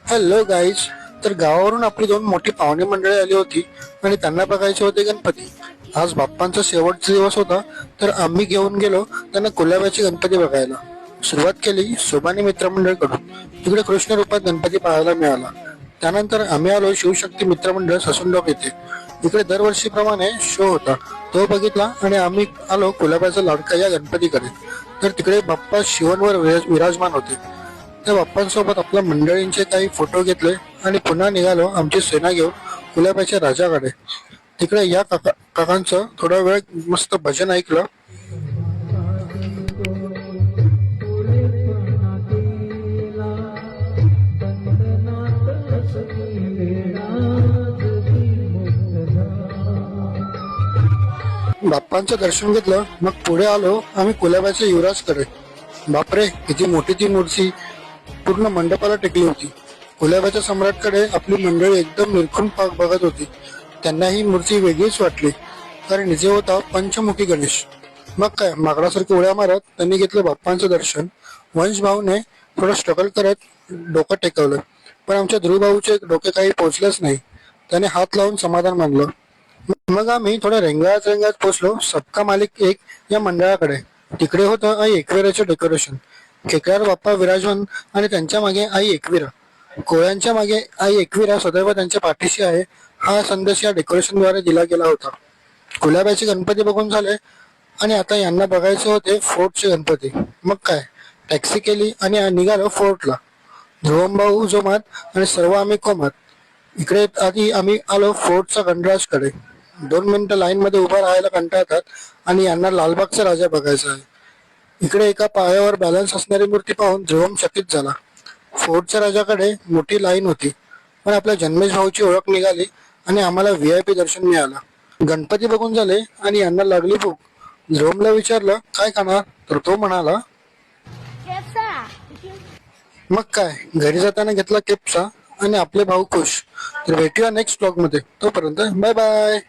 Hello guys. तर गावावरून आपली दोन मोठी पाहुणे मंडळी आली होती आणि त्यांना बघायचे होते गणपती. आज बाप्पांचा शेवटचा दिवस होता, तर आम्ही घेऊन गेलो त्यांना कुलाब्याचे गणपती बघायला. सुरुवात केली सोबानी मित्रमंडळकडून. तिकडे कृष्ण रूपात गणपती पाहायला मिळाला. त्यानंतर आम्ही आलो शिवशक्ती मित्रमंडळ ससूनडोक येथे. इकडे दरवर्षीप्रमाणे शो होता, तो बघितला आणि आम्ही आलो कुलाब्याचा लाडका या गणपतीकडे. तर तिकडे बाप्पा शिवणवर विराजमान होते. त्या बाप्पांसोबत आपल्या मंडळींचे काही फोटो घेतले आणि पुन्हा निघालो आमची सेना घेऊन कुलाब्याच्या राजाकडे. तिकडे या काकांचं थोडा वेळ मस्त भजन ऐकलं. बाप्पांचं दर्शन घेतलं, मग पुढे आलो आम्ही कुलाब्याच्या युवराजकडे. बापरे, किती मोठी ती मूर्ती पूर्ण मंडपाला टेकली होती. कुलाब्याच्या सम्राटकडे आपली मंडळी एकदम निरखून बघत होती. त्यांना ही मूर्ती वेगळीच वाटली, कारण इथे होता पंचमुखी गणेश. मग काय, माकडासारखी उड्या मारत त्यांनी घेतलं बाप्पांचं दर्शन. वंशभाऊने थोडं स्ट्रगल करत डोकं टेकवलं, पण आमच्या ध्रुवभाऊचे डोके काही पोचलेच नाही. त्याने हात लावून समाधान मानलं. मग आम्ही थोड्या रेंगाळत पोचलो सबका मालिक एक या मंडळाकडे. तिकडे होतं आई एकविराचं डेकोरेशन. खेकड्यावर बाप्पा विराजमान आणि त्यांच्या मागे आई एकविरा. कोळ्यांच्या मागे आई एकविरा सदैव त्यांच्या पाठीशी आहे, हा संदेश या डेकोरेशनद्वारे दिला गेला होता. कुलाब्याचे गणपती बघून झाले आणि आता यांना बघायचे होते फोर्टचे गणपती. मग काय, टॅक्सी केली आणि निघालो फोर्टला. ध्रुवमभाऊ जोमात आणि सर्व आम्ही कोमात. इकडे आधी आम्ही आलो फोर्टच्या गणराजकडे. 2 मिनिटं लाईन मध्ये उभा राहायला कंटाळतात आणि यांना लालबागचा राजा बघायचा आहे. इकडे एका पायावर बॅलन्स असणारी मूर्ती पाहून ध्रुवम चकित झाला. फोर्टच्या राजाकडे मोठी लाईन होती, पण आपल्या जन्मेश भाऊची ओळख निघाली आणि आम्हाला VIP दर्शन मिळालं. गणपती बघून झाले आणि यांना लागली भूक. ध्रुवमला विचारलं काय खाणार, तर तो म्हणाला मग काय, घरी जाताना घेतला केपचा आणि आपले भाऊ खुश. तर भेटूया नेक्स्ट ब्लॉग मध्ये. तोपर्यंत बाय बाय.